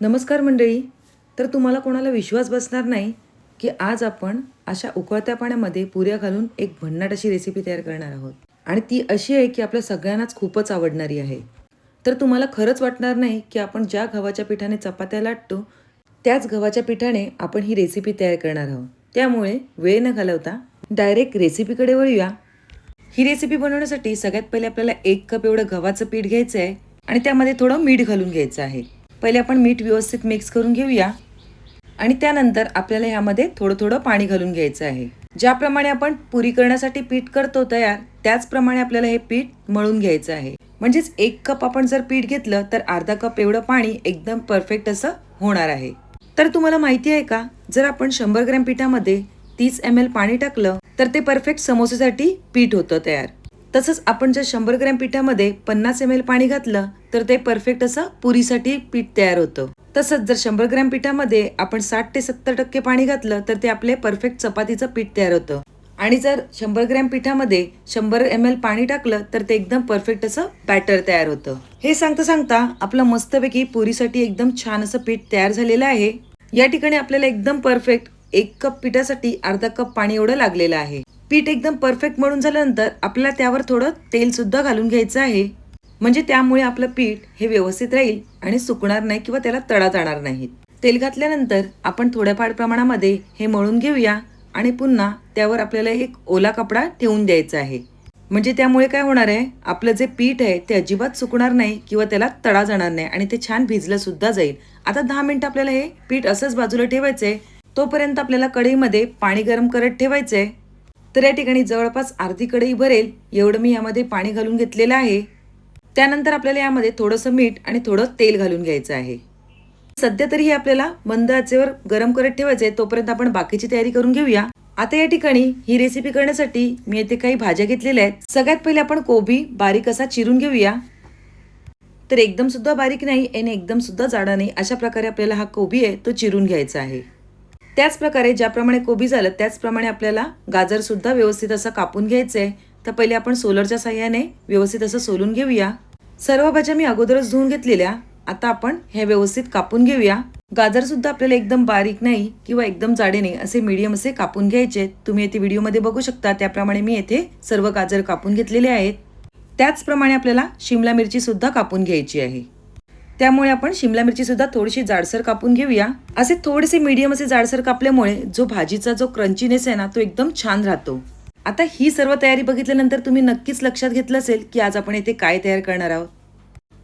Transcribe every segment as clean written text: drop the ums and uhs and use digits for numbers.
नमस्कार मंडळी. तर तुम्हाला कोणाला विश्वास बसणार नाही की आज आपण अशा उकळत्या पाण्यामध्ये पुऱ्या घालून एक भन्नाट अशी रेसिपी तयार करणार आहोत. आणि ती अशी आहे की आपल्या सगळ्यांनाच खूपच आवडणारी आहे. तर तुम्हाला खरंच वाटणार नाही की आपण ज्या गव्हाच्या पिठाने चपात्या लाटतो त्याच गव्हाच्या पिठाने आपण ही रेसिपी तयार करणार आहोत. त्यामुळे वेळ न घालवता डायरेक्ट रेसिपीकडे वळूया. ही रेसिपी बनवण्यासाठी सगळ्यात पहिले आपल्याला 1 कप एवढं गव्हाचं पीठ घ्यायचं आहे आणि त्यामध्ये थोडं मीठ घालून घ्यायचं आहे. पहिले आपण मीठ व्यवस्थित मिक्स करून घेऊया आणि त्यानंतर आपल्याला ह्यामध्ये थोडं थोडं पाणी घालून घ्यायचं आहे. ज्याप्रमाणे आपण पुरी करण्यासाठी पीठ करतो तयार, त्याचप्रमाणे आपल्याला हे पीठ मळून घ्यायचं आहे. म्हणजेच 1 कप आपण जर पीठ घेतलं तर अर्धा कप एवढं पाणी एकदम परफेक्ट असं होणार आहे. तर तुम्हाला माहिती आहे का, जर आपण 100 ग्रॅम पिठामध्ये 30 ml पाणी टाकलं तर ते परफेक्ट समोसेसाठी पीठ होतं तयार. तसंच आपण जर 100 ग्रॅम पिठामध्ये 50 ml पाणी घातलं तर ते परफेक्ट असं पुरीसाठी पीठ तयार होतं. तसंच जर 100 ग्रॅम पिठामध्ये आपण 60 ते 70% पाणी घातलं तर ते आपले परफेक्ट चपातीचं पीठ तयार होतं. आणि जर 100 ग्रॅम पिठामध्ये 100 ml पाणी टाकलं तर ते एकदम परफेक्ट असं बॅटर तयार होतं. हे सांगता सांगता आपलं मस्तपैकी पुरीसाठी एकदम छान असं पीठ तयार झालेलं आहे. या ठिकाणी आपल्याला एकदम परफेक्ट 1 कप पिठासाठी अर्धा कप पाणी एवढं लागलेलं आहे. पीठ एकदम परफेक्ट मळून झाल्यानंतर आपल्याला त्यावर थोडं तेल सुद्धा घालून घ्यायचं आहे. म्हणजे त्यामुळे आपलं पीठ हे व्यवस्थित राहील आणि सुकणार नाही किंवा त्याला तडा जाणार नाही. तेल घातल्यानंतर आपण थोड्याफार प्रमाणामध्ये हे मळून घेऊया आणि पुन्हा त्यावर आपल्याला एक ओला कपडा ठेवून द्यायचा आहे. म्हणजे त्यामुळे काय होणार आहे, आपलं जे पीठ आहे ते अजिबात सुकणार नाही किंवा त्याला तडा जाणार नाही आणि ते छान भिजलं सुद्धा जाईल. आता 10 मिनिटं आपल्याला हे पीठ असंच बाजूला ठेवायचंय. तोपर्यंत आपल्याला कढईमध्ये पाणी गरम करत ठेवायचंय. तर या ठिकाणी जवळपास अर्धी कढई भरेल एवढं मी यामध्ये पाणी घालून घेतलेलं आहे. त्यानंतर आपल्याला यामध्ये थोडंसं मीठ आणि थोडं तेल घालून घ्यायचं आहे. सध्या तरी हे आपल्याला मंद आचेवर गरम करत ठेवायचंय. तोपर्यंत आपण बाकीची तयारी करून घेऊया. आता या ठिकाणी ही रेसिपी करण्यासाठी मी येथे काही भाज्या घेतलेल्या आहेत. सगळ्यात पहिले आपण कोबी बारीक असा चिरून घेऊया. तर एकदम सुद्धा बारीक नाही आणि एकदम सुद्धा जाडा नाही, अशा प्रकारे आपल्याला हा कोबी आहे तो चिरून घ्यायचा आहे. त्याच प्रकारे ज्याप्रमाणे कोबी झालं त्याचप्रमाणे आपल्याला गाजर सुद्धा व्यवस्थित असं कापून घ्यायचंय. तर पहिले आपण सोलरच्या साहाय्याने व्यवस्थित असं सोलून घेऊया. सर्व भाज्या मी अगोदरच धुवून घेतलेल्या. आता आपण हे व्यवस्थित कापून घेऊया. गाजर सुद्धा आपल्याला एकदम बारीक नाही किंवा एकदम जाडे नाही, असे मीडियम असे कापून घ्यायचे. तुम्ही येथे व्हिडिओमध्ये बघू शकता त्याप्रमाणे मी येथे सर्व गाजर कापून घेतलेले आहेत. त्याचप्रमाणे आपल्याला शिमला मिरची सुद्धा कापून घ्यायची आहे. त्यामुळे आपण शिमला मिरची सुद्धा थोडीशी जाडसर कापून घेऊया. असे थोडेसे मीडियम असे जाडसर कापल्यामुळे जो भाजीचा जो क्रंचीनेस आहे ना तो एकदम छान राहतो. आता ही सर्व तयारी बघितल्यानंतर तुम्ही नक्कीच लक्षात घेतलं असेल की आज आपण इथे काय तयार करणार आहोत.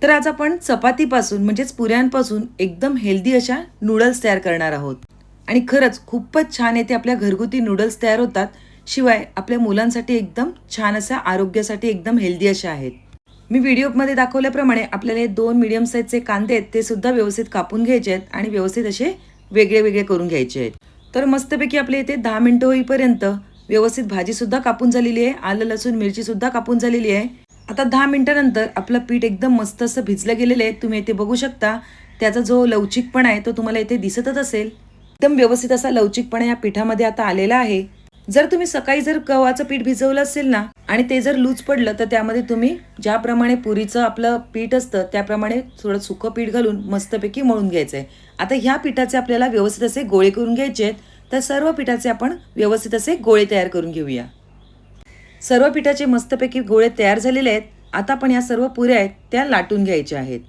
तर आज आपण चपातीपासून म्हणजेच पुऱ्यांपासून एकदम हेल्दी अशा नूडल्स तयार करणार आहोत. आणि खरंच खूपच छान येते आपल्या घरगुती नूडल्स तयार होतात. शिवाय आपल्या मुलांसाठी एकदम छान अशा आरोग्यासाठी एकदम हेल्दी अशा आहेत. मी व्हिडिओमध्ये दाखवल्याप्रमाणे आपल्याला हे 2 मीडियम साईजचे कांदे आहेत ते सुद्धा व्यवस्थित कापून घ्यायचे आहेत आणि व्यवस्थित असे वेगळे वेगळे करून घ्यायचे आहेत. तर मस्तपैकी आपल्या इथे 10 मिनिटं होईपर्यंत व्यवस्थित भाजी सुद्धा कापून झालेली आहे. आलं लसूण मिरची सुद्धा कापून झालेली आहे. आता 10 मिनिटानंतर आपलं पीठ एकदम मस्त असं भिजलं गेलेलं आहे. तुम्ही इथे बघू शकता त्याचा जो लवचिकपणा आहे तो तुम्हाला इथे दिसतच असेल. एकदम व्यवस्थित असा लवचिकपणा या पिठामध्ये आता आलेला आहे. जर तुम्ही सकाळी जर गव्हाचं पीठ भिजवलं असेल ना आणि ते जर लूज पडलं तर त्यामध्ये तुम्ही ज्याप्रमाणे पुरीचं आपलं पीठ असतं त्याप्रमाणे थोडं सुकं पीठ घालून मस्तपैकी मळून घ्यायचं आहे. आता ह्या पिठाचे आपल्याला व्यवस्थित असे गोळे करून घ्यायचे आहेत. तर सर्व पिठाचे आपण व्यवस्थित असे गोळे तयार करून घेऊया. सर्व पिठाचे मस्तपैकी गोळे तयार झालेले आहेत. आता आपण या सर्व पुऱ्या आहेत त्या लाटून घ्यायच्या आहेत.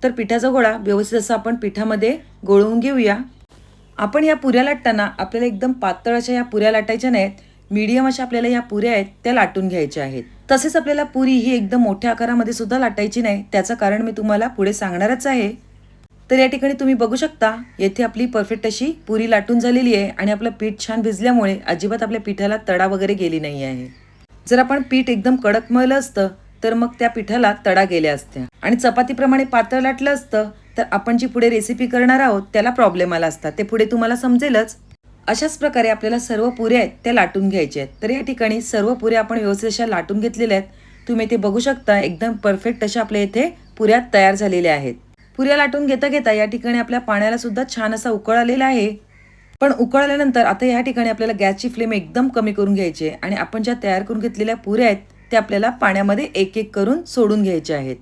तर पिठाचा गोळा व्यवस्थित असा आपण पिठामध्ये गोळवून घेऊया. आपण या पुऱ्या लाटताना आपल्याला एकदम पातळ अशा या पुऱ्या लाटायच्या नाहीत. मीडियम अशा आपल्याला या पुऱ्या आहेत त्या लाटून घ्यायच्या आहेत. तसेच आपल्याला पुरी ही एकदम मोठ्या आकारामध्ये सुद्धा लाटायची नाही. त्याचं कारण मी तुम्हाला पुढे सांगणारच आहे. तर या ठिकाणी तुम्ही बघू शकता येथे आपली परफेक्ट अशी पुरी लाटून झालेली आहे आणि आपलं पीठ छान भिजल्यामुळे अजिबात आपल्या पिठाला तडा वगैरे गेली नाही आहे. जर आपण पीठ एकदम कडक मळलं असतं तर मग त्या पिठाला तडा गेल्या असत्या आणि चपातीप्रमाणे पातळ लाटलं असतं तर आपण जी पुढे रेसिपी करणार आहोत त्याला प्रॉब्लेम आला असता. ते पुढे तुम्हाला समजेलच. अशाच प्रकारे आपल्याला सर्व पुऱ्या आहेत त्या लाटून घ्यायच्या आहेत. तर या ठिकाणी सर्व पुऱ्या आपण व्यवस्थित अशा लाटून घेतलेल्या आहेत. तुम्ही इथे बघू शकता एकदम परफेक्ट अशा आपल्या इथे पुऱ्या तयार झालेल्या आहेत. पुऱ्या लाटून घेता घेता या ठिकाणी आपल्या पाण्याला सुद्धा छान असा उकळ आलेला आहे. पण उकळल्यानंतर आता या ठिकाणी आपल्याला गॅसची फ्लेम एकदम कमी करून घ्यायची आहे आणि आपण ज्या तयार करून घेतलेल्या पुऱ्या आहेत त्या आपल्याला पाण्यामध्ये एक एक करून सोडून घ्यायच्या आहेत.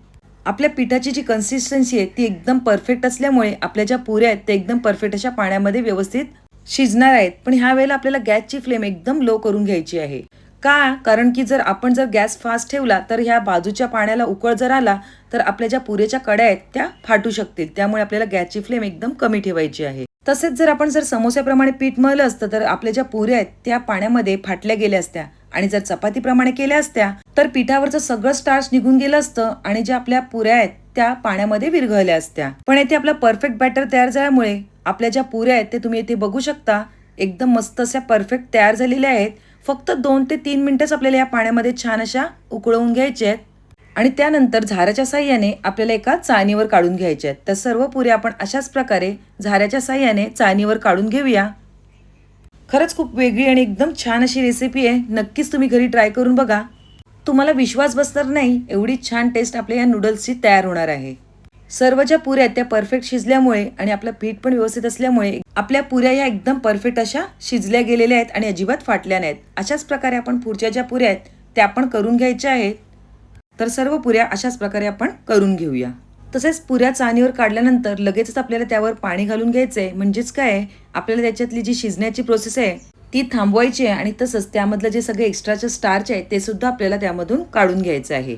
आपल्या पिठाची जी कन्सिस्टन्सी आहे ती एकदम परफेक्ट असल्यामुळे आपल्या ज्या पुऱ्या आहेत त्या एकदम परफेक्ट अशा पाण्यामध्ये व्यवस्थित शिजणार आहेत. पण ह्या वेळेला आपल्याला गॅसची फ्लेम एकदम लो करून घ्यायची आहे. का? कारण की जर आपण गॅस फास्ट ठेवला तर ह्या बाजूच्या पाण्याला उकळ जर आला तर आपल्या ज्या पुऱ्याच्या कड्या आहेत त्या फाटू शकतील. त्यामुळे आपल्याला गॅसची फ्लेम एकदम कमी ठेवायची आहे. तसेच जर आपण समोस्याप्रमाणे पीठ मळलं असतं तर आपल्या ज्या पुऱ्या आहेत त्या पाण्यामध्ये फाटल्या गेल्या असत्या आणि जर चपातीप्रमाणे केल्या असत्या तर पिठावरचं सगळं स्टार्च निघून गेलं असतं आणि ज्या आपल्या पुऱ्या आहेत त्या पाण्यामध्ये विरघळल्या असत्या. पण इथे आपला परफेक्ट बॅटर तयार झाल्यामुळे आपल्या ज्या पुऱ्या आहेत ते तुम्ही इथे बघू शकता एकदम मस्त अशा परफेक्ट तयार झालेल्या आहेत. फक्त 2 ते 3 मिनिटच आपल्याला या पाण्यामध्ये छान अशा उकळवून घ्यायच्या आहेत आणि त्यानंतर झाऱ्याच्या साह्याने आपल्याला एका चाळणीवर काढून घ्यायच्या आहेत. तर सर्व पुऱ्या आपण अशाच प्रकारे झाऱ्याच्या साह्याने चाळणीवर काढून घेऊया. खरंच खूप वेगळी आणि एकदम छान अशी रेसिपी आहे. नक्कीच तुम्ही घरी ट्राय करून बघा. तुम्हाला विश्वास बसणार नाही एवढी छान टेस्ट आपल्या या नूडल्सची तयार होणार आहे. सर्व ज्या पुऱ्या आहेत त्या परफेक्ट शिजल्यामुळे आणि आपलं पीठ पण व्यवस्थित असल्यामुळे आपल्या पुऱ्या ह्या एकदम परफेक्ट अशा शिजल्या गेलेल्या आहेत आणि अजिबात फाटल्या नाहीत. अशाच प्रकारे आपण पुढच्या ज्या पुऱ्या आहेत त्या आपण करून घ्यायच्या आहेत. तर सर्व पुऱ्या अशाच प्रकारे आपण करून घेऊया. तसेच पुऱ्या चाळणीवर काढल्यानंतर लगेचच आपल्याला त्यावर पाणी घालून घ्यायचंय. म्हणजेच काय, आपल्याला त्याच्यातली जी शिजण्याची प्रोसेस आहे ती थांबवायची आहे आणि तसंच त्यामधलं जे सगळे एक्स्ट्राचे स्टार्च आहे ते सुद्धा आपल्याला त्यामधून काढून घ्यायचं आहे.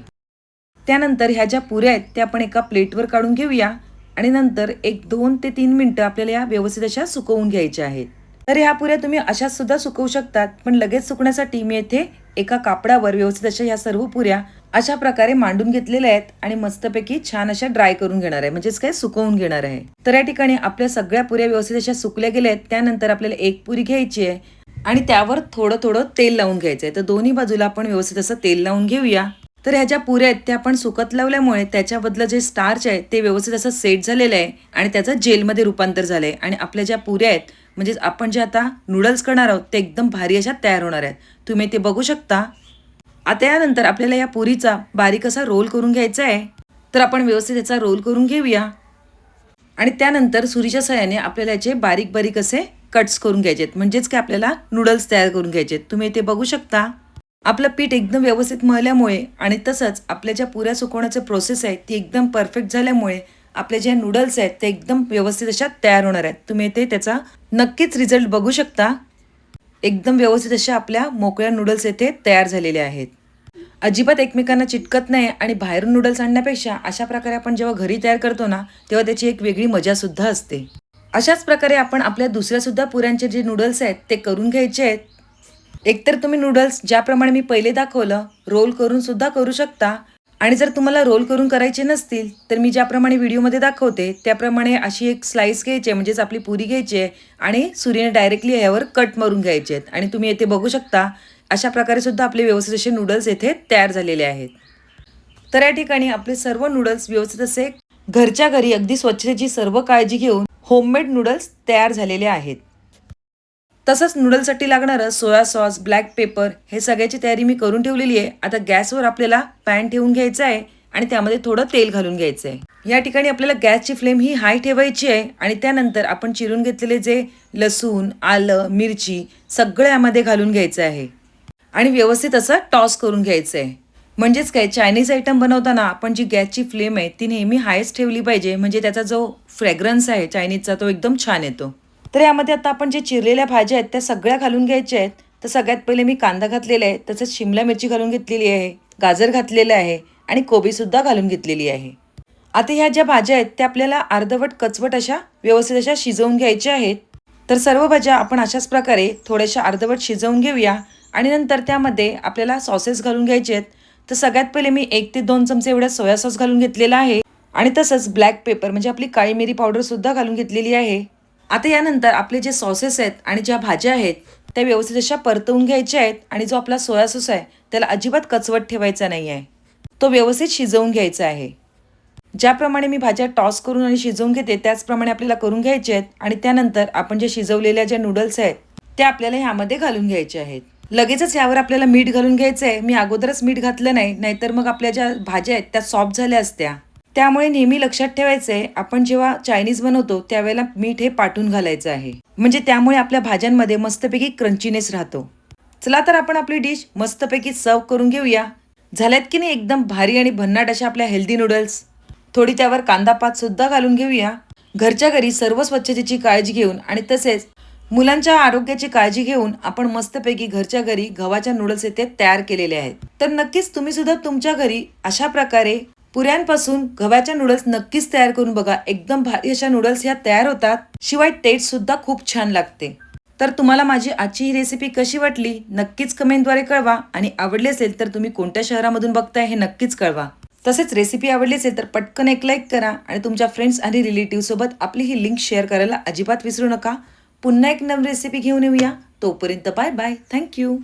त्यानंतर ह्या ज्या पुऱ्या आहेत त्या आपण एका प्लेटवर काढून घेऊया आणि नंतर 2 ते 3 मिनिटं आपल्याला या व्यवस्थित अशा सुकवून घ्यायच्या आहेत. तर ह्या पुऱ्या तुम्ही अशाच सुद्धा सुकवू शकतात, पण लगेच सुकण्यासाठी मी येथे एका कापडावर व्यवस्थित अशा ह्या सर्व पुऱ्या अशा प्रकारे मांडून घेतलेल्या आहेत आणि मस्तपैकी छान अशा ड्राय करून घेणार आहे, म्हणजेच काय सुकवून घेणार आहे. तर या ठिकाणी आपल्या सगळ्या पुऱ्या व्यवस्थित अशा सुकल्या गेल्या आहेत. त्यानंतर आपल्याला एक पुरी घ्यायची आहे आणि त्यावर थोडं थोडं तेल लावून घ्यायचं आहे. तर दोन्ही बाजूला आपण व्यवस्थित असं तेल लावून घेऊया. तर ह्या ज्या पुऱ्या आहेत त्या आपण सुकत लावल्यामुळे त्याच्याबद्दल जे स्टार्च आहे ते व्यवस्थित असं सेट झालेलं आहे आणि त्याचं जेलमध्ये रूपांतर झालंय आणि आपल्या ज्या पुऱ्या आहेत म्हणजेच आपण जे आता नूडल्स करणार आहोत ते एकदम भारी अशा तयार होणार आहेत. तुम्ही ते बघू शकता. आता यानंतर आपल्याला या पुरीचा बारीक असा रोल करून घ्यायचा आहे. तर आपण व्यवस्थित याचा रोल करून घेऊया आणि त्यानंतर सुरीच्या सहाय्याने आपल्याला याचे बारीक बारीक असे कट्स करून घ्यायचे आहेत. म्हणजेच काय, आपल्याला नूडल्स तयार करून घ्यायचे आहेत. तुम्ही ते बघू शकता. आपलं पीठ एकदम व्यवस्थित मळल्यामुळे आणि तसंच आपल्या ज्या पुऱ्या सुकवण्याचं प्रोसेस आहे ती एकदम परफेक्ट झाल्यामुळे आपले जे नूडल्स आहेत ते एकदम व्यवस्थित अशा तयार होणार आहेत. तुम्ही ते त्याचा नक्कीच रिझल्ट बघू शकता. एकदम व्यवस्थित अशा आपल्या मोकळ्या नूडल्स येथे तयार झालेल्या आहेत. अजिबात एकमेकांना चिटकत नाही आणि बाहेरून नूडल्स आणण्यापेक्षा अशा प्रकारे आपण जेव्हा घरी तयार करतो ना तेव्हा त्याची एक वेगळी मजा सुद्धा असते. अशाच प्रकारे आपण आपल्या दुसऱ्या सुद्धा पुऱ्यांचे जे नूडल्स आहेत ते करून घ्यायचे आहेत. एकतर तुम्ही नूडल्स ज्याप्रमाणे मी पहिले दाखवलं रोल करून सुद्धा करू शकता आणि जर तुम्हाला रोल करून करायचे नसतील तर मी ज्याप्रमाणे व्हिडिओमध्ये दाखवते त्याप्रमाणे अशी एक स्लाइस घ्यायची आहे, म्हणजेच आपली पुरी घ्यायची आहे आणि सुरीने डायरेक्टली यावर कट मारून घ्यायचे आहेत आणि तुम्ही येथे बघू शकता अशा प्रकारे सुद्धा आपले व्यवस्थित असे नूडल्स येथे तयार झालेले आहेत. तर या ठिकाणी आपले सर्व नूडल्स व्यवस्थित असे घरच्या घरी अगदी स्वच्छतेची सर्व काळजी घेऊन होममेड नूडल्स तयार झालेले आहेत. तसंच नूडल्ससाठी लागणारं सोया सॉस, ब्लॅक पेपर हे सगळ्याची तयारी मी करून ठेवलेली आहे. आता गॅसवर आपल्याला पॅन ठेवून घ्यायचं आहे आणि त्यामध्ये थोडं तेल घालून घ्यायचं आहे. या ठिकाणी आपल्याला गॅसची फ्लेम ही हाय ठेवायची आहे आणि त्यानंतर आपण चिरून घेतलेले जे लसूण, आलं, मिरची सगळं यामध्ये घालून घ्यायचं आहे आणि व्यवस्थित असं टॉस करून घ्यायचं आहे. म्हणजेच काय, चायनीज आयटम बनवताना आपण जी गॅसची फ्लेम आहे ती नेहमी हायच ठेवली पाहिजे, म्हणजे त्याचा जो फ्रेग्रन्स आहे चायनीजचा तो एकदम छान येतो. तर यामध्ये आता आपण जे चिरलेल्या भाज्या आहेत त्या सगळ्या घालून घ्यायच्या आहेत. तर सगळ्यात पहिले मी कांदा घातलेला आहे, तसंच शिमला मिरची घालून घेतलेली आहे, गाजर घातलेलं आहे आणि कोबीसुद्धा घालून घेतलेली आहे. आता ह्या ज्या भाज्या आहेत त्या आपल्याला अर्धवट कचवट अशा व्यवस्थित अशा शिजवून घ्यायच्या आहेत. तर सर्व भाज्या आपण अशाच प्रकारे थोड्याशा अर्धवट शिजवून घेऊया आणि नंतर त्यामध्ये आपल्याला सॉसेस घालून घ्यायचे आहेत. तर सगळ्यात पहिले मी 1 ते 2 चमचे एवढा सोया सॉस घालून घेतलेला आहे आणि तसंच ब्लॅक पेपर म्हणजे आपली काळी मिरी पावडरसुद्धा घालून घेतलेली आहे. आता यानंतर आपले जे सॉसेस आहेत आणि ज्या भाज्या आहेत त्या व्यवस्थित अशा परतवून घ्यायच्या आहेत आणि जो आपला सोया सॉस आहे त्याला अजिबात कचवट ठेवायचा नाही आहे, तो व्यवस्थित शिजवून घ्यायचा आहे. ज्याप्रमाणे मी भाज्या टॉस करून आणि शिजवून घेते त्याचप्रमाणे आपल्याला करून घ्यायचे आहेत आणि त्यानंतर आपण जे शिजवलेल्या ज्या नूडल्स आहेत त्या आपल्याला ह्यामध्ये घालून घ्यायचे आहेत. लगेचच यावर आपल्याला मीठ घालून घ्यायचं आहे. मी अगोदरच मीठ घातलं नाही, नाहीतर मग आपल्या ज्या भाज्या आहेत त्या सॉफ्ट झाल्या असत्या. त्यामुळे नेहमी लक्षात ठेवायचं आहे, आपण जेव्हा चायनीज बनवतो त्यावेळेला मीठ हे पाठवून घालायचं आहे, म्हणजे त्यामुळे आपल्या भाज्यांमध्ये मस्तपैकी क्रंचीनेस राहतो. चला तर आपण आपली डिश मस्तपैकी सर्व करून घेऊया. झाल्यात की नाही एकदम भारी आणि भन्नाट अशा आपल्या हेल्दी नूडल्स. थोडी त्यावर कांदा पात सुद्धा घालून घेऊया. घरच्या घरी सर्व स्वच्छतेची काळजी घेऊन आणि तसेच मुलांच्या आरोग्याची काळजी घेऊन आपण मस्तपैकी घरच्या घरी गव्हाच्या नूडल्स येथे तयार केलेले आहेत. तर नक्कीच तुम्ही सुद्धा तुमच्या घरी अशा प्रकारे पुऱ्यांपासून गव्हाच्या नूडल्स नक्कीच तयार करून बघा. एकदम भारी अशा नूडल्स ह्या तयार होतात. शिवाय टेस्ट सुद्धा खूप छान लागते. तर तुम्हाला माझी आजची ही रेसिपी कशी वाटली नक्कीच कमेंटद्वारे कळवा आणि आवडली असेल तर तुम्ही कोणत्या शहरामधून बघताय हे नक्कीच कळवा. तसेच रेसिपी आवडली असेल तर पटकन एक लाईक करा आणि तुमच्या फ्रेंड्स आणि रिलेटिव्ह सोबत आपली ही लिंक शेअर करायला अजिबात विसरू नका. पुन्हा एक नवीन रेसिपी घेऊन येऊया. तोपर्यंत बाय बाय. थँक्यू.